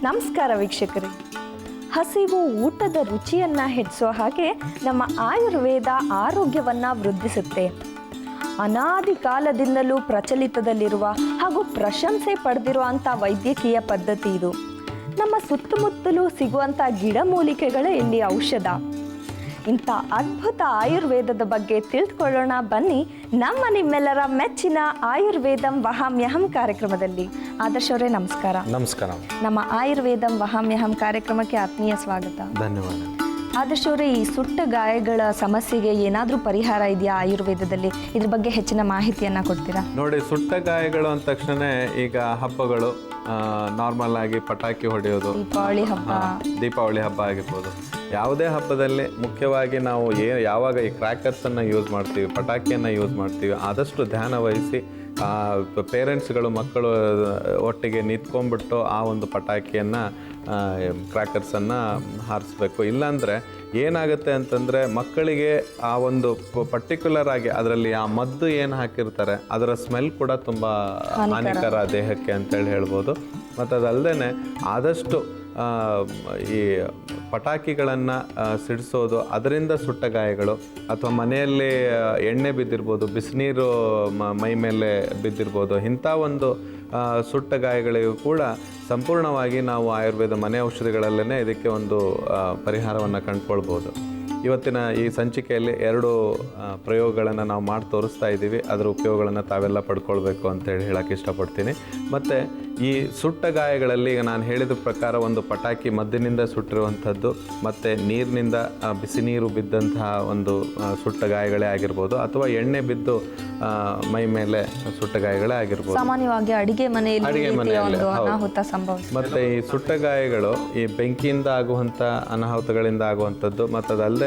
ನಮಸ್ಕಾರ ವೀಕ್ಷಕರೇ. ಹಸಿವು ಊಟದ ರುಚಿಯನ್ನು ಹೆಚ್ಚಿಸೋ ಹಾಗೆ ನಮ್ಮ ಆಯುರ್ವೇದ ಆರೋಗ್ಯವನ್ನು ವೃದ್ಧಿಸುತ್ತೆ. ಅನಾದಿ ಕಾಲದಿಂದಲೂ ಪ್ರಚಲಿತದಲ್ಲಿರುವ ಹಾಗೂ ಪ್ರಶಂಸೆ ಪಡೆದಿರುವಂಥ ವೈದ್ಯಕೀಯ ಪದ್ಧತಿ ಇದು. ನಮ್ಮ ಸುತ್ತಮುತ್ತಲೂ ಸಿಗುವಂಥ ಗಿಡಮೂಲಿಕೆಗಳೇ ಇಲ್ಲಿ ಔಷಧ. ಇಂಥ ಅದ್ಭುತ ಆಯುರ್ವೇದದ ಬಗ್ಗೆ ತಿಳಿದುಕೊಳ್ಳೋಣ ಬನ್ನಿ, ನಮ್ಮ ನಿಮ್ಮೆಲ್ಲರ ಮೆಚ್ಚಿನ ಆಯುರ್ವೇದಂ ವಹಾಮ್ಯಹಂ ಕಾರ್ಯಕ್ರಮದಲ್ಲಿ. ಆದರ್ಶ್ ಅವರೇ ನಮಸ್ಕಾರ. ನಮಸ್ಕಾರ. ನಮ್ಮ ಆಯುರ್ವೇದಂ ವಹಾಮ್ಯಹಂ ಕಾರ್ಯಕ್ರಮಕ್ಕೆ ಆತ್ಮೀಯ ಸ್ವಾಗತ. ಧನ್ಯವಾದ. ಆದರ್ಶ್ ಅವರೇ, ಈ ಸುಟ್ಟ ಗಾಯಗಳ ಸಮಸ್ಯೆಗೆ ಏನಾದರೂ ಪರಿಹಾರ ಇದೆಯಾ ಆಯುರ್ವೇದದಲ್ಲಿ? ಇದ್ರ ಬಗ್ಗೆ ಹೆಚ್ಚಿನ ಮಾಹಿತಿಯನ್ನು ಕೊಡ್ತೀರಾ? ನೋಡಿ, ಸುಟ್ಟ ಗಾಯಗಳು ಅಂದ ತಕ್ಷಣ ಈಗ ಹಬ್ಬಗಳು ನಾರ್ಮಲ್ ಆಗಿ ಪಟಾಕಿ ಹೊಡೆಯೋದು, ದೀಪಾವಳಿ ಹಬ್ಬ ಆಗಿರ್ಬೋದು. ಯಾವುದೇ ಹಬ್ಬದಲ್ಲಿ ಮುಖ್ಯವಾಗಿ ನಾವು ಯಾವಾಗ ಈ ಕ್ರ್ಯಾಕರ್ಸನ್ನು ಯೂಸ್ ಮಾಡ್ತೀವಿ, ಪಟಾಕಿಯನ್ನು ಯೂಸ್ ಮಾಡ್ತೀವಿ, ಆದಷ್ಟು ಧ್ಯಾನ ವಹಿಸಿ ಪೇರೆಂಟ್ಸ್ಗಳು ಮಕ್ಕಳು ಒಟ್ಟಿಗೆ ನಿಂತ್ಕೊಂಡ್ಬಿಟ್ಟು ಆ ಒಂದು ಪಟಾಕಿಯನ್ನು ಕ್ರ್ಯಾಕರ್ಸನ್ನು ಹಾರಿಸ್ಬೇಕು. ಇಲ್ಲಾಂದರೆ ಏನಾಗುತ್ತೆ ಅಂತಂದರೆ ಮಕ್ಕಳಿಗೆ ಆ ಒಂದು ಪರ್ಟಿಕ್ಯುಲರ್ ಆಗಿ ಅದರಲ್ಲಿ ಆ ಮದ್ದು ಏನು ಹಾಕಿರ್ತಾರೆ ಅದರ ಸ್ಮೆಲ್ ಕೂಡ ತುಂಬ ಹಾನಿಕರ ದೇಹಕ್ಕೆ ಅಂತೇಳಿ ಹೇಳ್ಬೋದು. ಮತ್ತು ಅದಲ್ಲದೆ ಆದಷ್ಟು ಈ ಪಟಾಕಿಗಳನ್ನು ಸಿಡಿಸೋದು, ಅದರಿಂದ ಸುಟ್ಟ ಗಾಯಗಳು, ಅಥವಾ ಮನೆಯಲ್ಲಿ ಎಣ್ಣೆ ಬಿದ್ದಿರ್ಬೋದು, ಬಿಸಿನೀರು ಮೈ ಮೇಲೆ ಬಿದ್ದಿರ್ಬೋದು, ಇಂಥ ಒಂದು ಸುಟ್ಟ ಗಾಯಗಳಿಗೂ ಕೂಡ ಸಂಪೂರ್ಣವಾಗಿ ನಾವು ಆಯುರ್ವೇದ ಮನೆ ಔಷಧಿಗಳಲ್ಲೇ ಇದಕ್ಕೆ ಒಂದು ಪರಿಹಾರವನ್ನು ಕಂಡುಕೊಳ್ಬೋದು. ಇವತ್ತಿನ ಈ ಸಂಚಿಕೆಯಲ್ಲಿ 2 ಪ್ರಯೋಗಗಳನ್ನು ನಾವು ಮಾಡಿ ತೋರಿಸ್ತಾ ಇದ್ದೀವಿ. ಅದರ ಉಪಯೋಗಗಳನ್ನು ತಾವೆಲ್ಲ ಪಡ್ಕೊಳ್ಬೇಕು ಅಂತೇಳಿ ಹೇಳೋಕ್ಕೆ ಇಷ್ಟಪಡ್ತೀನಿ. ಮತ್ತು ಈ ಸುಟ್ಟ ಗಾಯಗಳಲ್ಲಿ ಈಗ ನಾನು ಹೇಳಿದ ಪ್ರಕಾರ ಒಂದು ಪಟಾಕಿ ಮದ್ದಿನಿಂದ ಸುಟ್ಟಿರುವಂಥದ್ದು, ಮತ್ತು ನೀರಿನಿಂದ ಬಿಸಿ ನೀರು ಬಿದ್ದಂತಹ ಒಂದು ಸುಟ್ಟ ಗಾಯಗಳೇ ಆಗಿರ್ಬೋದು, ಅಥವಾ ಎಣ್ಣೆ ಬಿದ್ದು ಮೈ ಮೇಲೆ ಸುಟ್ಟ ಗಾಯಗಳೇ ಆಗಿರ್ಬೋದು. ಸಾಮಾನ್ಯವಾಗಿ ಅಡಿಗೆ ಮನೆಯಲ್ಲಿ ಮತ್ತು ಈ ಸುಟ್ಟ ಗಾಯಗಳು ಈ ಬೆಂಕಿಯಿಂದ ಆಗುವಂಥ ಅನಾಹುತಗಳಿಂದ ಆಗುವಂಥದ್ದು, ಮತ್ತು ಅದಲ್ಲದೆ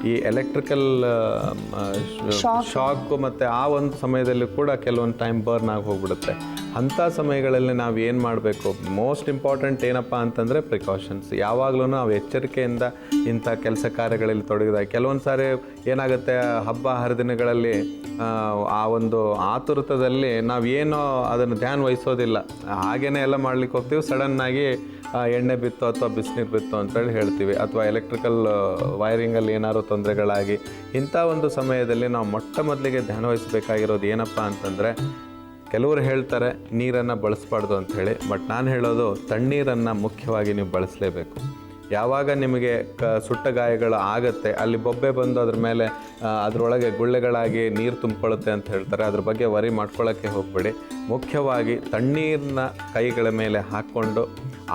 ಈ ಎಲೆಕ್ಟ್ರಿಕಲ್ ಶಾಕ್ ಮತ್ತು ಆ ಒಂದು ಸಮಯದಲ್ಲಿ ಕೂಡ ಕೆಲವೊಂದು ಟೈಮ್ ಬರ್ನ್ ಆಗಿ ಹೋಗ್ಬಿಡುತ್ತೆ. ಅಂಥ ಸಮಯಗಳಲ್ಲಿ ನಾವು ಏನು ಮಾಡಬೇಕು, ಮೋಸ್ಟ್ ಇಂಪಾರ್ಟೆಂಟ್ ಏನಪ್ಪ ಅಂತಂದರೆ ಪ್ರಿಕಾಷನ್ಸ್. ಯಾವಾಗಲೂ ನಾವು ಎಚ್ಚರಿಕೆಯಿಂದ ಇಂಥ ಕೆಲಸ ಕಾರ್ಯಗಳಲ್ಲಿ ತೊಡಗಿದಾಗ ಕೆಲವೊಂದು ಸಾರಿ ಏನಾಗುತ್ತೆ, ಹಬ್ಬ ಹರಿದಿನಗಳಲ್ಲಿ ಆ ಒಂದು ಆತುರತದಲ್ಲಿ ನಾವೇನೋ ಅದನ್ನು ಧ್ಯಾನ ವಹಿಸೋದಿಲ್ಲ, ಹಾಗೇ ಎಲ್ಲ ಮಾಡ್ಲಿಕ್ಕೆ ಹೋಗ್ತೀವಿ. ಸಡನ್ನಾಗಿ ಎಣ್ಣೆ ಬಿತ್ತು ಅಥವಾ ಬಿಸಿನೀರು ಬಿತ್ತು ಅಂತೇಳಿ ಹೇಳ್ತೀವಿ, ಅಥವಾ ಎಲೆಕ್ಟ್ರಿಕಲ್ ವೈರಿಂಗಲ್ಲಿ ಏನಾದ್ರು ತೊಂದರೆಗಳಾಗಿ, ಇಂಥ ಒಂದು ಸಮಯದಲ್ಲಿ ನಾವು ಮೊಟ್ಟ ಮೊದಲಿಗೆ ಧ್ಯಾನ ವಹಿಸಬೇಕಾಗಿರೋದು ಏನಪ್ಪ ಅಂತಂದರೆ, ಕೆಲವರು ಹೇಳ್ತಾರೆ ನೀರನ್ನು ಬಳಸಬಾರ್ದು ಅಂಥೇಳಿ, ಬಟ್ ನಾನು ಹೇಳೋದು ತಣ್ಣೀರನ್ನು ಮುಖ್ಯವಾಗಿ ನೀವು ಬಳಸಲೇಬೇಕು. ಯಾವಾಗ ನಿಮಗೆ ಸುಟ್ಟ ಗಾಯಗಳು ಆಗುತ್ತೆ, ಅಲ್ಲಿ ಬೊಬ್ಬೆ ಬಂದು ಅದ್ರ ಮೇಲೆ ಅದರೊಳಗೆ ಗುಳ್ಳೆಗಳಾಗಿ ನೀರು ತುಂಬಿಕೊಳ್ಳುತ್ತೆ ಅಂತ ಹೇಳ್ತಾರೆ, ಅದ್ರ ಬಗ್ಗೆ ವರಿ ಮಾಡ್ಕೊಳ್ಳೋಕ್ಕೆ ಹೋಗಬೇಡಿ. ಮುಖ್ಯವಾಗಿ ತಣ್ಣೀರನ್ನ ಕೈಗಳ ಮೇಲೆ ಹಾಕ್ಕೊಂಡು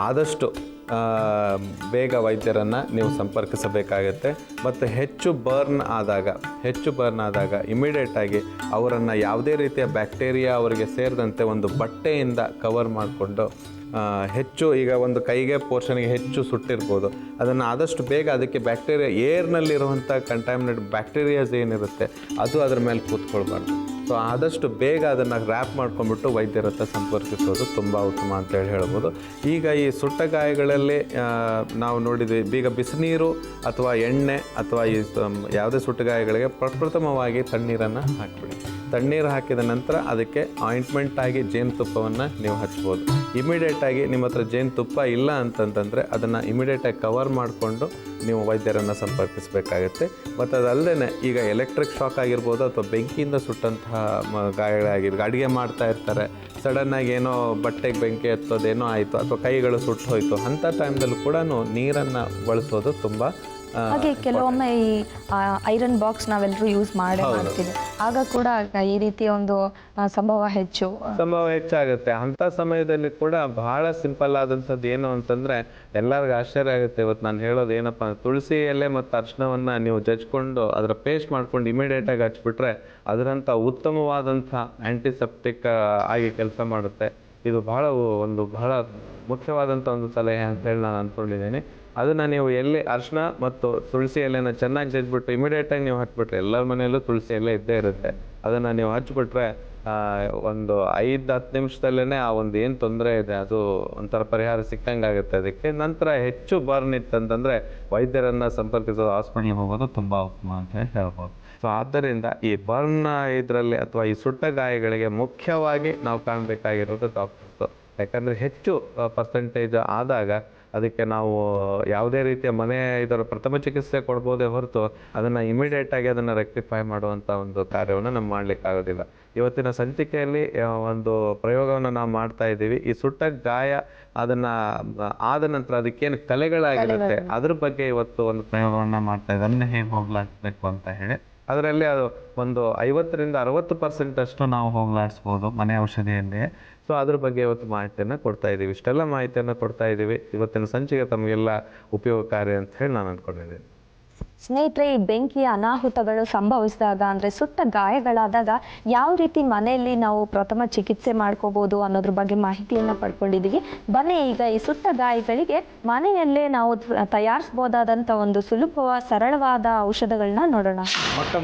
ಆದಷ್ಟು ಬೇಗ ವೈದ್ಯರನ್ನು ನೀವು ಸಂಪರ್ಕಿಸಬೇಕಾಗತ್ತೆ. ಮತ್ತು ಹೆಚ್ಚು ಬರ್ನ್ ಆದಾಗ ಇಮಿಡಿಯೇಟಾಗಿ ಅವರನ್ನು ಯಾವುದೇ ರೀತಿಯ ಬ್ಯಾಕ್ಟೀರಿಯಾ ಅವರಿಗೆ ಸೇರಿದಂತೆ ಒಂದು ಬಟ್ಟೆಯಿಂದ ಕವರ್ ಮಾಡಿಕೊಂಡು, ಹೆಚ್ಚು ಈಗ ಒಂದು ಕೈಗೆ ಪೋರ್ಷನ್ಗೆ ಹೆಚ್ಚು ಸುಟ್ಟಿರ್ಬೋದು, ಅದನ್ನು ಆದಷ್ಟು ಬೇಗ ಅದಕ್ಕೆ ಬ್ಯಾಕ್ಟೀರಿಯಾ ಏರ್ನಲ್ಲಿರುವಂಥ ಕಂಟ್ಯಾಮಿನೇಟ್ ಬ್ಯಾಕ್ಟೀರಿಯಾಸ್ ಏನಿರುತ್ತೆ ಅದು ಅದ್ರ ಮೇಲೆ ಕೂತ್ಕೊಳ್ಬಾರ್ದು. ಸೊ ಆದಷ್ಟು ಬೇಗ ಅದನ್ನು ರ್ಯಾಪ್ ಮಾಡ್ಕೊಂಡ್ಬಿಟ್ಟು ವೈದ್ಯರ ಹತ್ರ ಸಂಪರ್ಕಿಸೋದು ತುಂಬ ಉತ್ತಮ ಅಂತೇಳಿ ಹೇಳ್ಬೋದು. ಈಗ ಈ ಸುಟ್ಟ ಗಾಯಗಳಲ್ಲಿ ನಾವು ನೋಡಿದ್ವಿ, ಈಗ ಬಿಸಿನೀರು ಅಥವಾ ಎಣ್ಣೆ ಅಥವಾ ಈ ಯಾವುದೇ ಸುಟ್ಟ ಗಾಯಗಳಿಗೆ ಪ್ರಪ್ರಥಮವಾಗಿ ತಣ್ಣೀರನ್ನು ಹಾಕಿಬಿಡಿ. ತಣ್ಣೀರು ಹಾಕಿದ ನಂತರ ಅದಕ್ಕೆ ಆಯಿಂಟ್ಮೆಂಟ್ ಆಗಿ ಜೇನುತುಪ್ಪವನ್ನು ನೀವು ಹಚ್ಬೋದು. ಇಮಿಡಿಯೇಟಾಗಿ ನಿಮ್ಮ ಹತ್ರ ಜೇನುತುಪ್ಪ ಇಲ್ಲ ಅಂತಂತಂದರೆ ಅದನ್ನು ಇಮಿಡಿಯೇಟಾಗಿ ಕವರ್ ಮಾಡಿಕೊಂಡು ನೀವು ವೈದ್ಯರನ್ನು ಸಂಪರ್ಕಿಸಬೇಕಾಗತ್ತೆ. ಮತ್ತು ಅದಲ್ಲದೆ ಈಗ ಎಲೆಕ್ಟ್ರಿಕ್ ಶಾಕ್ ಆಗಿರ್ಬೋದು, ಅಥವಾ ಬೆಂಕಿಯಿಂದ ಸುಟ್ಟಂತಹ ಗಾಯಗಳಾಗಿರ್ಬೋದು, ಅಡುಗೆ ಮಾಡ್ತಾ ಇರ್ತಾರೆ, ಸಡನ್ನಾಗಿ ಏನೋ ಬಟ್ಟೆಗೆ ಬೆಂಕಿ ಹತ್ತೋದೇನೋ ಆಯಿತು, ಅಥವಾ ಕೈಗಳು ಸುಟ್ಟು ಹೋಯಿತು, ಅಂಥ ಟೈಮ್ದಲ್ಲೂ ಕೂಡ ನೀರನ್ನು ಬಳಸೋದು ತುಂಬ. ಹಾಗೆ ಕೆಲವೊಮ್ಮೆ ಈ ಐರನ್ ಬಾಕ್ಸ್ ನಾವೆಲ್ಲರೂ ಯೂಸ್ ಮಾಡ್ತೀವಿ, ಆಗ ಕೂಡ ಈ ರೀತಿಯ ಒಂದು ಸಂಭವ ಹೆಚ್ಚಾಗುತ್ತೆ. ಅಂಥ ಸಮಯದಲ್ಲಿ ಕೂಡ ಬಹಳ ಸಿಂಪಲ್ ಆದಂಥದ್ದು ಏನು ಅಂತಂದರೆ, ಎಲ್ಲರಿಗೂ ಆಶ್ಚರ್ಯ ಆಗುತ್ತೆ. ಇವತ್ತು ನಾನು ಹೇಳೋದು ಏನಪ್ಪ ಅಂದರೆ, ತುಳಸಿ ಎಲೆ ಮತ್ತು ಅರಿಶಿಣವನ್ನು ನೀವು ಜಜ್ಕೊಂಡು ಅದರ ಪೇಸ್ಟ್ ಮಾಡ್ಕೊಂಡು ಇಮಿಡಿಯೇಟಾಗಿ ಹಚ್ಬಿಟ್ರೆ ಅದರಂಥ ಉತ್ತಮವಾದಂಥ ಆ್ಯಂಟಿಸೆಪ್ಟಿಕ್ ಆಗಿ ಕೆಲಸ ಮಾಡುತ್ತೆ. ಇದು ಬಹಳ ಮುಖ್ಯವಾದಂಥ ಒಂದು ಸಲಹೆ ಅಂತೇಳಿ ನಾನು ಅಂದ್ಕೊಂಡಿದ್ದೀನಿ. ಅದನ್ನು ನೀವು ಎಲ್ಲಿ ಅರಿಶಿಣ ಮತ್ತು ತುಳಸಿ ಎಲೆನ ಚೆನ್ನಾಗಿ ಜಜ್ಬಿಟ್ಟು ಇಮಿಡಿಯೇಟಾಗಿ ನೀವು ಹಚ್ಬಿಟ್ರೆ, ಎಲ್ಲರ ಮನೆಯಲ್ಲೂ ತುಳಸಿ ಎಲೆ ಇದ್ದೇ ಇರುತ್ತೆ, ಅದನ್ನು ನೀವು ಹಚ್ಬಿಟ್ರೆ ಒಂದು 5-10 ನಿಮಿಷದಲ್ಲೇ ಆ ಒಂದು ಏನು ತೊಂದರೆ ಇದೆ ಅದು ಒಂಥರ ಪರಿಹಾರ ಸಿಕ್ಕಂಗೆ ಆಗುತ್ತೆ. ಅದಕ್ಕೆ ನಂತರ ಹೆಚ್ಚು ಬರ್ನ್ ಇತ್ತಂತಂದರೆ ವೈದ್ಯರನ್ನು ಸಂಪರ್ಕಿಸೋದು, ಹಾಸ್ಪಿಟಲ್ಗೆ ಹೋಗೋದು ತುಂಬ ಉತ್ತಮ ಅಂತ ಹೇಳ್ಬೋದು. ಸೊ ಆದ್ದರಿಂದ ಈ ಬರ್ನ್ ಇದರಲ್ಲಿ ಅಥವಾ ಈ ಸುಟ್ಟ ಗಾಯಗಳಿಗೆ ಮುಖ್ಯವಾಗಿ ನಾವು ಕಾಣಬೇಕಾಗಿರೋದು ಡಾಕ್ಟರ್ಸು. ಯಾಕಂದರೆ ಹೆಚ್ಚು ಪರ್ಸೆಂಟೇಜ್ ಆದಾಗ ಅದಕ್ಕೆ ನಾವು ಯಾವುದೇ ರೀತಿಯ ಇದರ ಪ್ರಥಮ ಚಿಕಿತ್ಸೆ ಕೊಡ್ಬೋದೇ ಹೊರತು ಅದನ್ನು ಇಮಿಡಿಯೇಟಾಗಿ ಅದನ್ನು ರೆಕ್ಟಿಫೈ ಮಾಡುವಂಥ ಒಂದು ಕಾರ್ಯವನ್ನು ನಾವು ಮಾಡಲಿಕ್ಕಾಗೋದಿಲ್ಲ. ಇವತ್ತಿನ ಸಂಚಿಕೆಯಲ್ಲಿ ಒಂದು ಪ್ರಯೋಗವನ್ನು ನಾವು ಮಾಡ್ತಾ ಇದ್ದೀವಿ. ಈ ಸುಟ್ಟ ಗಾಯ ಅದನ್ನು ಆದ ನಂತರ ಅದಕ್ಕೇನು ಕಲೆಗಳಾಗಿರುತ್ತೆ ಅದ್ರ ಬಗ್ಗೆ ಇವತ್ತು ಒಂದು ಪ್ರಯೋಗವನ್ನು ಮಾಡ್ತಾ ಇದ್ದೀವಿ. ಅದನ್ನ ಹೇಗೆ ಹೋಗ್ಲಾಡಿಸ್ಬೇಕು ಅಂತ ಹೇಳಿ ಅದರಲ್ಲಿ ಅದು ಒಂದು 50-60% ಅಷ್ಟು ನಾವು ಹೋಗ್ಲಾಡಿಸ್ಬೋದು ಮನೆ ಔಷಧಿಯಲ್ಲಿ. ಸೊ ಅದ್ರ ಬಗ್ಗೆ ಇವತ್ತು ಮಾಹಿತಿಯನ್ನು ಕೊಡ್ತಾ ಇದ್ದೀವಿ. ಇಷ್ಟೆಲ್ಲ ಮಾಹಿತಿಯನ್ನು ಕೊಡ್ತಾ ಇದ್ದೀವಿ. ಇವತ್ತಿನ ಸಂಚಿಕೆ ತಮಗೆಲ್ಲ ಉಪಯೋಗಕಾರಿ ಅಂತ ಹೇಳಿ ನಾನು ಅಂದ್ಕೊಂಡಿದ್ದೀನಿ. ಸ್ನೇಹಿತರೆ, ಈ ಬೆಂಕಿಯ ಅನಾಹುತಗಳು ಸಂಭವಿಸಿದಾಗ ಅಂದರೆ ಸುಟ್ಟ ಗಾಯಗಳಾದಾಗ ಯಾವ ರೀತಿ ಮನೆಯಲ್ಲಿ ನಾವು ಪ್ರಥಮ ಚಿಕಿತ್ಸೆ ಮಾಡ್ಕೋಬೋದು ಅನ್ನೋದ್ರ ಬಗ್ಗೆ ಮಾಹಿತಿಯನ್ನು ಪಡ್ಕೊಂಡಿದ್ದೀವಿ. ಬನ್ನಿ ಈಗ ಈ ಸುಟ್ಟ ಗಾಯಗಳಿಗೆ ಮನೆಯಲ್ಲೇ ನಾವು ತಯಾರಿಸ್ಬೋದಾದಂಥ ಒಂದು ಸುಲಭ ಸರಳವಾದ ಔಷಧಗಳನ್ನ ನೋಡೋಣ.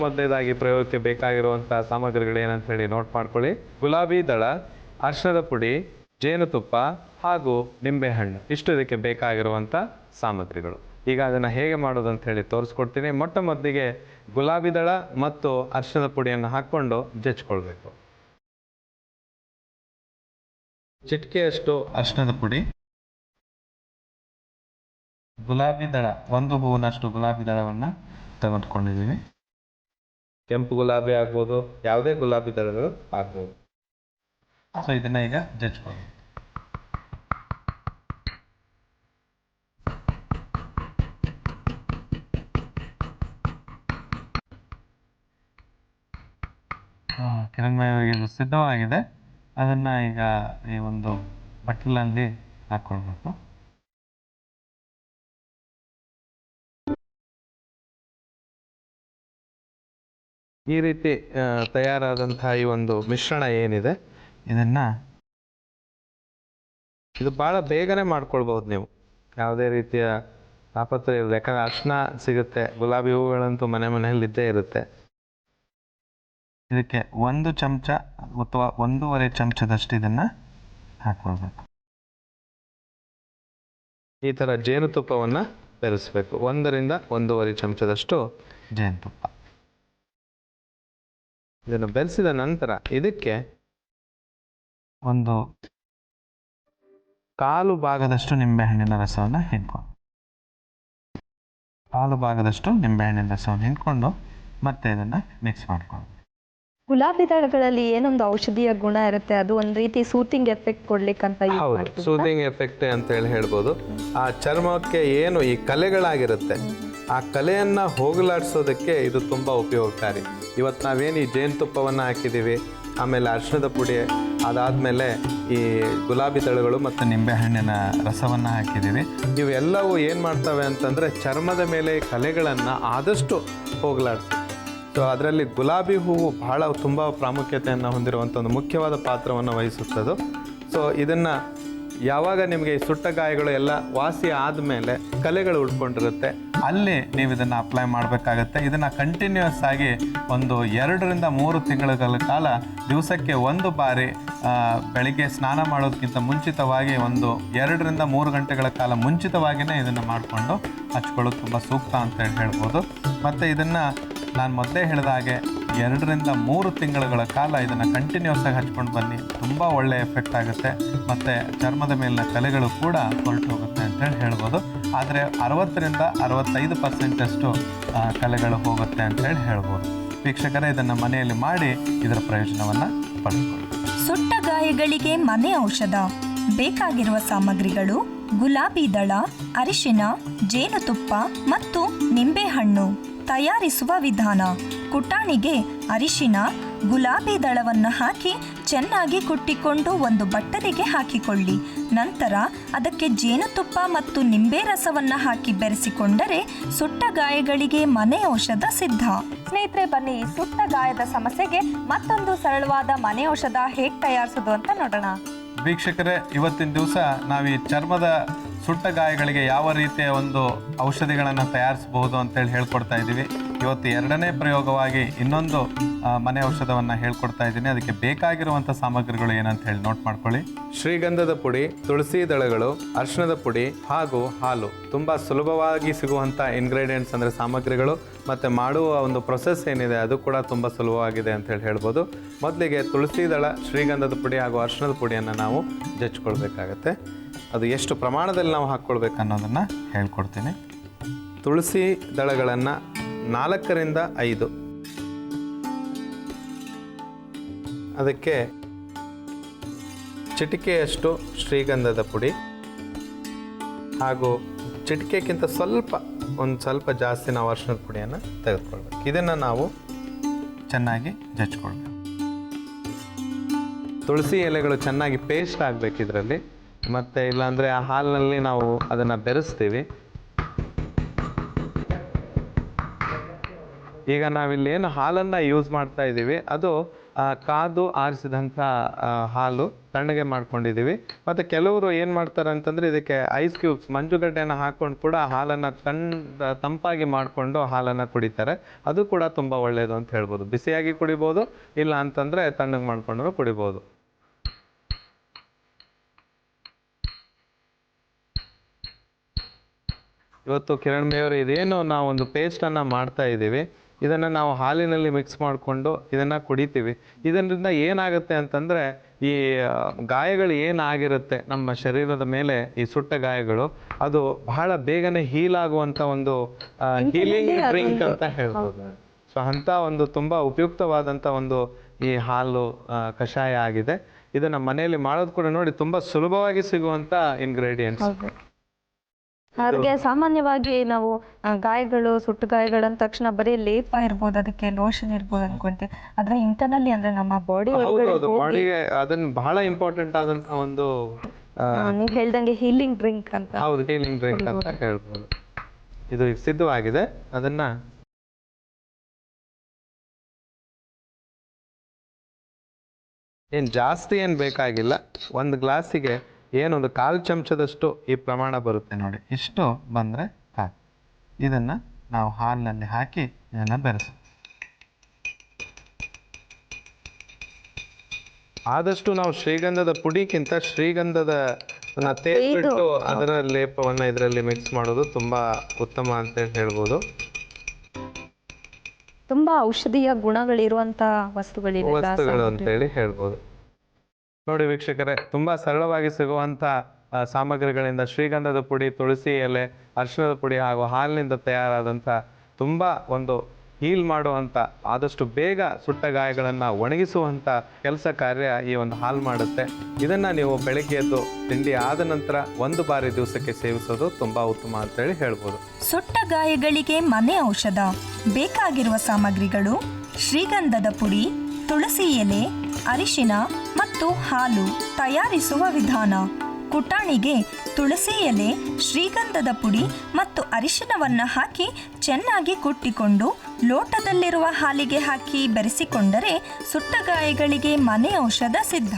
ಮೊದಲನೇದಾಗಿ ಪ್ರಯೋಗಕ್ಕೆ ಬೇಕಾಗಿರುವಂಥ ಸಾಮಗ್ರಿಗಳು ಏನಂತ ಹೇಳಿ ನೋಟ್ ಮಾಡ್ಕೊಳ್ಳಿ. ಗುಲಾಬಿ ದಳ, ಅರಿಶಿಣದ ಪುಡಿ, ಜೇನುತುಪ್ಪ ಹಾಗೂ ನಿಂಬೆಹಣ್ಣು, ಇಷ್ಟು ಇದಕ್ಕೆ ಬೇಕಾಗಿರುವಂಥ ಸಾಮಗ್ರಿಗಳು. ಈಗ ಅದನ್ನು ಹೇಗೆ ಮಾಡೋದು ಅಂತ ಹೇಳಿ ತೋರಿಸ್ಕೊಡ್ತೀನಿ. ಮೊದಲಿಗೆ ಗುಲಾಬಿ ದಳ ಮತ್ತು ಅರಿಶಿಣದ ಪುಡಿಯನ್ನು ಹಾಕ್ಕೊಂಡು ಜಜ್ಕೊಳ್ಬೇಕು. ಚಿಟಿಕೆಯಷ್ಟು ಅರಿಶಿಣದ ಪುಡಿ, ಗುಲಾಬಿ ದಳ, ಒಂದು ಹೂವಿನಷ್ಟು ಗುಲಾಬಿ ದಳವನ್ನು ತೆಗೆದುಕೊಂಡಿದ್ದೀವಿ. ಕೆಂಪು ಗುಲಾಬಿ ಆಗ್ಬೋದು, ಯಾವುದೇ ಗುಲಾಬಿ ದಳಗಳು ಆಗ್ಬೋದು. ಸೊ ಇದನ್ನ ಈಗ ಜಜ್ಕೊಳ್ಳಿ. ಕಿರಣಮಯವಾಗಿ ಸಿದ್ಧವಾಗಿದೆ. ಅದನ್ನ ಈಗ ಈ ಒಂದು ಬಟ್ಲಲ್ಲಿ ಹಾಕೊಳ್ಬೇಕು. ಈ ರೀತಿ ತಯಾರಾದಂತಹ ಈ ಒಂದು ಮಿಶ್ರಣ ಏನಿದೆ ಇದು ಬಹಳ ಬೇಗನೆ ಮಾಡ್ಕೊಳ್ಬಹುದು. ನೀವು ಯಾವುದೇ ರೀತಿಯ ತಾಪತ್ರೆ ಇರಲ್ಲ. ಯಾಕಂದ್ರೆ ಅರಿಶಿನ ಸಿಗುತ್ತೆ, ಗುಲಾಬಿ ಹೂವುಗಳಂತೂ ಮನೆಯಲ್ಲಿ ಇದ್ದೇ ಇರುತ್ತೆ. ಇದಕ್ಕೆ 1 ಚಮಚ ಅಥವಾ 1.5 ಚಮಚದಷ್ಟು ಇದನ್ನು ಹಾಕ್ಕೊಳ್ಬೇಕು. ಈ ಥರ ಜೇನುತುಪ್ಪವನ್ನು ಬೆರೆಸಬೇಕು. 1-1.5 ಚಮಚದಷ್ಟು ಜೇನುತುಪ್ಪ. ಇದನ್ನು ಬೆರೆಸಿದ ನಂತರ ಇದಕ್ಕೆ ಒಂದು 1/4 ಭಾಗದಷ್ಟು ನಿಂಬೆಹಣ್ಣಿನ ರಸವನ್ನು ಹಿಂಡ್ಕೊಂಡು ಮತ್ತೆ ಇದನ್ನು ಮಿಕ್ಸ್ ಮಾಡ್ಕೊಂಡು. ಗುಲಾಬಿ ದಳಗಳಲ್ಲಿ ಏನೊಂದು ಔಷಧೀಯ ಗುಣ ಇರುತ್ತೆ, ಅದು ಒಂದು ರೀತಿ ಸೂತಿಂಗ್ ಎಫೆಕ್ಟ್ ಕೊಡ್ಲಿಕ್ಕಂತ. ಹೌದು, ಸೂತಿಂಗ್ ಎಫೆಕ್ಟ್ ಅಂತ ಹೇಳಿ ಹೇಳ್ಬೋದು. ಆ ಚರ್ಮಕ್ಕೆ ಏನು ಈ ಕಲೆಗಳಾಗಿರುತ್ತೆ ಆ ಕಲೆಯನ್ನು ಹೋಗಲಾಡಿಸೋದಕ್ಕೆ ಇದು ತುಂಬ ಉಪಯೋಗಕಾರಿ. ಇವತ್ತು ನಾವೇನು ಈ ಜೇನುತುಪ್ಪವನ್ನು ಹಾಕಿದ್ದೀವಿ, ಆಮೇಲೆ ಅರಿಶಿಣದ ಪುಡಿ, ಅದಾದಮೇಲೆ ಈ ಗುಲಾಬಿ ದಳಗಳು ಮತ್ತು ನಿಂಬೆಹಣ್ಣಿನ ರಸವನ್ನು ಹಾಕಿದ್ದೀವಿ. ಇವೆಲ್ಲವೂ ಏನು ಮಾಡ್ತವೆ ಅಂತಂದರೆ ಚರ್ಮದ ಮೇಲೆ ಕಲೆಗಳನ್ನು ಆದಷ್ಟು ಹೋಗಲಾಡಿಸುತ್ತೆ. ಸೊ ಅದರಲ್ಲಿ ಗುಲಾಬಿ ಹೂವು ಬಹಳ ತುಂಬ ಪ್ರಾಮುಖ್ಯತೆಯನ್ನು ಹೊಂದಿರುವಂಥ ಒಂದು ಮುಖ್ಯವಾದ ಪಾತ್ರವನ್ನು ವಹಿಸುತ್ತದು. ಸೊ ಇದನ್ನು ಯಾವಾಗ ನಿಮಗೆ ಈ ಸುಟ್ಟ ಗಾಯಗಳು ಎಲ್ಲ ವಾಸಿ ಆದಮೇಲೆ ಕಲೆಗಳು ಉಳ್ಕೊಂಡಿರುತ್ತೆ, ಅಲ್ಲಿ ನೀವು ಇದನ್ನು ಅಪ್ಲೈ ಮಾಡಬೇಕಾಗತ್ತೆ. ಇದನ್ನು ಕಂಟಿನ್ಯೂಸ್ ಆಗಿ ಒಂದು 2-3 ತಿಂಗಳ ಕಾಲ ದಿವಸಕ್ಕೆ 1 ಬಾರಿ ಬೆಳಿಗ್ಗೆ ಸ್ನಾನ ಮಾಡೋದಕ್ಕಿಂತ ಮುಂಚಿತವಾಗಿ ಒಂದು 2-3 ಗಂಟೆಗಳ ಕಾಲ ಮುಂಚಿತವಾಗಿಯೇ ಇದನ್ನು ಮಾಡಿಕೊಂಡು ಹಚ್ಕೊಳ್ಳೋದು ತುಂಬ ಸೂಕ್ತ ಅಂತ ಹೇಳ್ಬೋದು. ಮತ್ತು ಇದನ್ನು ನಾನು ಮೊದಲೇ ಹೇಳಿದ ಹಾಗೆ 2-3 ತಿಂಗಳ ಕಾಲ ಇದನ್ನು ಕಂಟಿನ್ಯೂಸ್ ಆಗಿ ಹಚ್ಕೊಂಡು ಬನ್ನಿ. ತುಂಬ ಒಳ್ಳೆಯ ಎಫೆಕ್ಟ್ ಆಗುತ್ತೆ ಮತ್ತು ಚರ್ಮದ ಮೇಲಿನ ಕಲೆಗಳು ಕೂಡ ಹೊರಟು ಹೋಗುತ್ತೆ ಅಂತೇಳಿ ಹೇಳ್ಬೋದು. ಆದರೆ 60-65% ಅಷ್ಟು ಕಲೆಗಳು ಹೋಗುತ್ತೆ ಅಂತೇಳಿ ಹೇಳ್ಬೋದು. ವೀಕ್ಷಕರೇ, ಇದನ್ನು ಮನೆಯಲ್ಲಿ ಮಾಡಿ ಇದರ ಪ್ರಯೋಜನವನ್ನು ಪಡೆದುಕೊಳ್ಳಿ. ಸುಟ್ಟ ಗಾಯಗಳಿಗೆ ಮನೆ ಔಷಧ. ಬೇಕಾಗಿರುವ ಸಾಮಗ್ರಿಗಳು: ಗುಲಾಬಿ ದಳ, ಅರಿಶಿನ, ಜೇನುತುಪ್ಪ ಮತ್ತು ನಿಂಬೆಹಣ್ಣು. ತಯಾರಿಸುವ ವಿಧಾನ: ಕುಟಾಣಿಗೆ ಅರಿಶಿನ, ಗುಲಾಬಿ ದಳವನ್ನು ಹಾಕಿ ಚೆನ್ನಾಗಿ ಕುಟ್ಟಿಕೊಂಡು ಒಂದು ಬಟ್ಟಲಿಗೆ ಹಾಕಿಕೊಳ್ಳಿ. ನಂತರ ಅದಕ್ಕೆ ಜೇನುತುಪ್ಪ ಮತ್ತು ನಿಂಬೆ ರಸವನ್ನು ಹಾಕಿ ಬೆರೆಸಿಕೊಂಡರೆ ಸುಟ್ಟ ಗಾಯಗಳಿಗೆ ಮನೆ ಔಷಧ ಸಿದ್ಧ. ಸ್ನೇಹಿತರೆ, ಬನ್ನಿ ಈ ಸುಟ್ಟ ಗಾಯದ ಸಮಸ್ಯೆಗೆ ಮತ್ತೊಂದು ಸರಳವಾದ ಮನೆ ಔಷಧ ಹೇಗೆ ತಯಾರಿಸೋದು ಅಂತ ನೋಡೋಣ. ವೀಕ್ಷಕರೇ, ಇವತ್ತಿನ ದಿವಸ ನಾವು ಈ ಚರ್ಮದ ಸುಟ್ಟ ಗಾಯಗಳಿಗೆ ಯಾವ ರೀತಿಯ ಒಂದು ಔಷಧಿಗಳನ್ನು ತಯಾರಿಸಬಹುದು ಅಂತೇಳಿ ಹೇಳ್ಕೊಡ್ತಾ ಇದ್ದೀವಿ. ಇವತ್ತು 2ನೇ ಪ್ರಯೋಗವಾಗಿ ಇನ್ನೊಂದು ಮನೆ ಔಷಧವನ್ನು ಹೇಳ್ಕೊಡ್ತಾ ಇದ್ದೀನಿ. ಅದಕ್ಕೆ ಬೇಕಾಗಿರುವಂಥ ಸಾಮಗ್ರಿಗಳು ಏನಂತ ಹೇಳಿ ನೋಟ್ ಮಾಡ್ಕೊಳ್ಳಿ. ಶ್ರೀಗಂಧದ ಪುಡಿ, ತುಳಸಿ ದಳಗಳು, ಅರಿಶಿಣದ ಪುಡಿ ಹಾಗೂ ಹಾಲು. ತುಂಬ ಸುಲಭವಾಗಿ ಸಿಗುವಂಥ ಇಂಗ್ರೀಡಿಯೆಂಟ್ಸ್ ಅಂದರೆ ಸಾಮಗ್ರಿಗಳು, ಮತ್ತು ಮಾಡುವ ಒಂದು ಪ್ರೊಸೆಸ್ ಏನಿದೆ ಅದು ಕೂಡ ತುಂಬ ಸುಲಭವಾಗಿದೆ ಅಂತ ಹೇಳ್ಬೋದು. ಮೊದಲಿಗೆ ತುಳಸಿ ದಳ, ಶ್ರೀಗಂಧದ ಪುಡಿ ಹಾಗೂ ಅರಿಶಿಣದ ಪುಡಿಯನ್ನು ನಾವು ಜಜ್ಕೊಳ್ಬೇಕಾಗತ್ತೆ. ಅದು ಎಷ್ಟು ಪ್ರಮಾಣದಲ್ಲಿ ನಾವು ಹಾಕ್ಕೊಳ್ಬೇಕು ಅನ್ನೋದನ್ನು ಹೇಳ್ಕೊಡ್ತೀನಿ. ತುಳಸಿ ದಳಗಳನ್ನು 4ರಿಂದ 5, ಅದಕ್ಕೆ ಚಿಟಿಕೆಯಷ್ಟು ಶ್ರೀಗಂಧದ ಪುಡಿ ಹಾಗೂ ಚಿಟಿಕೆಗಿಂತ ಒಂದು ಸ್ವಲ್ಪ ಜಾಸ್ತಿ ನಾವು ಅರಿಶಿಣದ ಪುಡಿಯನ್ನು ತೆಗೆದುಕೊಳ್ಬೇಕು. ಇದನ್ನು ನಾವು ಚೆನ್ನಾಗಿ ಜಜ್ಕೊಳ್ಬೇಕು. ತುಳಸಿ ಎಲೆಗಳು ಚೆನ್ನಾಗಿ ಪೇಸ್ಟ್ ಆಗಬೇಕು ಇದರಲ್ಲಿ, ಮತ್ತು ಇಲ್ಲಾಂದರೆ ಆ ಹಾಲಿನಲ್ಲಿ ನಾವು ಅದನ್ನು ಬೆರೆಸ್ತೀವಿ. ಈಗ ನಾವಿಲ್ಲಿ ಏನು ಹಾಲನ್ನು ಯೂಸ್ ಮಾಡ್ತಾ ಇದ್ದೀವಿ ಅದು ಕಾದು ಆರಿಸಿದಂಥ ಹಾಲು ತಣ್ಣಗೆ ಮಾಡ್ಕೊಂಡಿದ್ದೀವಿ. ಮತ್ತು ಕೆಲವರು ಏನು ಮಾಡ್ತಾರೆ ಅಂತಂದರೆ ಇದಕ್ಕೆ ಐಸ್ ಕ್ಯೂಬ್ಸ್, ಮಂಜುಗಡ್ಡೆಯನ್ನು ಹಾಕ್ಕೊಂಡು ಕೂಡ ಹಾಲನ್ನು ತಂಪಾಗಿ ಮಾಡಿಕೊಂಡು ಹಾಲನ್ನು ಕುಡಿತಾರೆ. ಅದು ಕೂಡ ತುಂಬ ಒಳ್ಳೆಯದು ಅಂತ ಹೇಳ್ಬೋದು. ಬಿಸಿಯಾಗಿ ಕುಡಿಬೋದು, ಇಲ್ಲ ಅಂತಂದರೆ ತಣ್ಣಗೆ ಮಾಡ್ಕೊಂಡು ಕುಡಿಬೋದು. ಇವತ್ತು ಕಿರಣ್ ಮೇಯವರು ಇದೇನು ನಾವು ಒಂದು ಪೇಸ್ಟನ್ನು ಮಾಡ್ತಾ ಇದ್ದೀವಿ, ಇದನ್ನು ನಾವು ಹಾಲಿನಲ್ಲಿ ಮಿಕ್ಸ್ ಮಾಡಿಕೊಂಡು ಇದನ್ನು ಕುಡಿತೀವಿ. ಇದರಿಂದ ಏನಾಗುತ್ತೆ ಅಂತಂದರೆ ಈ ಗಾಯಗಳು ಏನಾಗಿರುತ್ತೆ ನಮ್ಮ ಶರೀರದ ಮೇಲೆ, ಈ ಸುಟ್ಟ ಗಾಯಗಳು, ಅದು ಬಹಳ ಬೇಗನೆ ಹೀಲ್ ಆಗುವಂಥ ಒಂದು ಹೀಲಿಂಗ್ ಡ್ರಿಂಕ್ ಅಂತ ಹೇಳ್ಬೋದು. ಸೊ ಅಂಥ ಒಂದು ತುಂಬ ಉಪಯುಕ್ತವಾದಂಥ ಒಂದು ಈ ಹಾಲು ಕಷಾಯ ಆಗಿದೆ. ಇದನ್ನು ಮನೆಯಲ್ಲಿ ಮಾಡೋದು ಕೂಡ ನೋಡಿ ತುಂಬ ಸುಲಭವಾಗಿ ಸಿಗುವಂಥ ಇಂಗ್ರೀಡಿಯೆಂಟ್ಸ್. ಹಾಗೆ ಸಾಮಾನ್ಯವಾಗಿ ನಾವು ಗಾಯಗಳು, ಸುಟ್ಟು ಗಾಯಗಳಂದ ತಕ್ಷಣ ಬರೀ ಲೇಪ ಇರ್ಬೋದು, ಅದಕ್ಕೆ ಲೋಷನ್ ಇರ್ಬೋದು ಅನ್ಕೊಂತೀವಿ. ಆದ್ರೆ ಇಂಟರ್ನಲ್ಲಿ ಅಂದ್ರೆ ನಮ್ಮ ಬಾಡಿಗೆ ಅದನ್ನ ಬಹಳ ಇಂಪಾರ್ಟೆಂಟ್ ಆದಂತ ಒಂದು ನೀವು ಹೇಳ್ದಂಗೆ ಹೀಲಿಂಗ್ ಡ್ರಿಂಕ್ ಅಂತ. ಹೌದು, ಹೀಲಿಂಗ್ ಡ್ರಿಂಕ್ ಅಂತ ಹೇಳ್ಬೋದು. ಇದು ಸಿದ್ಧವಾಗಿದೆ. ಅದನ್ನ ಜಾಸ್ತಿ ಏನು ಬೇಕಾಗಿಲ್ಲ. ಒಂದು ಗ್ಲಾಸಿಗೆ ಏನೊಂದು 1/4 ಚಮಚದಷ್ಟು ಈ ಪ್ರಮಾಣ ಬರುತ್ತೆ ನೋಡಿ. ಇಷ್ಟು ಬಂದರೆ ಸಾಕು. ಇದನ್ನು ನಾವು ಹಾಲಿನಲ್ಲಿ ಹಾಕಿ ಇದನ್ನು ಬೆರೆಸಿ, ಆದಷ್ಟು ನಾವು ಶ್ರೀಗಂಧದ ಪುಡಿಗಿಂತ ಶ್ರೀಗಂಧದ ತೇಲ್ಬಿಟ್ಟು ಅದರ ಲೇಪವನ್ನು ಇದರಲ್ಲಿ ಮಿಕ್ಸ್ ಮಾಡೋದು ತುಂಬ ಉತ್ತಮ ಅಂತ ಹೇಳ್ಬೋದು. ತುಂಬಾ ಔಷಧೀಯ ಗುಣಗಳಿರುವಂಥ ವಸ್ತುಗಳು ಅಂತೇಳಿ ಹೇಳ್ಬೋದು. ನೋಡಿ ವೀಕ್ಷಕರೇ, ತುಂಬ ಸರಳವಾಗಿ ಸಿಗುವಂಥ ಸಾಮಗ್ರಿಗಳಿಂದ ಶ್ರೀಗಂಧದ ಪುಡಿ, ತುಳಸಿ ಎಲೆ, ಅರಿಶಿಣದ ಪುಡಿ ಹಾಗೂ ಹಾಲಿನಿಂದ ತಯಾರಾದಂಥ ತುಂಬ ಒಂದು ಹೀಲ್ ಮಾಡುವಂಥ, ಆದಷ್ಟು ಬೇಗ ಸುಟ್ಟ ಗಾಯಗಳನ್ನು ಒಣಗಿಸುವಂಥ ಕೆಲಸ ಕಾರ್ಯ ಈ ಒಂದು ಹಾಲು ಮಾಡುತ್ತೆ. ಇದನ್ನು ನೀವು ಬೆಳಗ್ಗೆ ಎದ್ದು ತಿಂಡಿ ಆದ ನಂತರ 1 ಬಾರಿ ದಿವಸಕ್ಕೆ ಸೇವಿಸೋದು ತುಂಬ ಉತ್ತಮ ಅಂತೇಳಿ ಹೇಳ್ಬೋದು. ಸುಟ್ಟ ಗಾಯಗಳಿಗೆ ಮನೆ ಔಷಧ. ಬೇಕಾಗಿರುವ ಸಾಮಗ್ರಿಗಳು: ಶ್ರೀಗಂಧದ ಪುಡಿ, ತುಳಸಿ ಎಲೆ, ಅರಿಶಿನ ಮತ್ತು ಹಾಲು. ತಯಾರಿಸುವ ವಿಧಾನ: ಕುಟಾಣಿಗೆ ತುಳಸಿ ಎಲೆ, ಶ್ರೀಗಂಧದ ಪುಡಿ ಮತ್ತು ಅರಿಶಿನವನ್ನು ಹಾಕಿ ಚೆನ್ನಾಗಿ ಕುಟ್ಟಿಕೊಂಡು ಲೋಟದಲ್ಲಿರುವ ಹಾಲಿಗೆ ಹಾಕಿ ಬೆರೆಸಿಕೊಂಡರೆ ಸುಟ್ಟ ಗಾಯಗಳಿಗೆ ಮನೆ ಔಷಧ ಸಿದ್ಧ.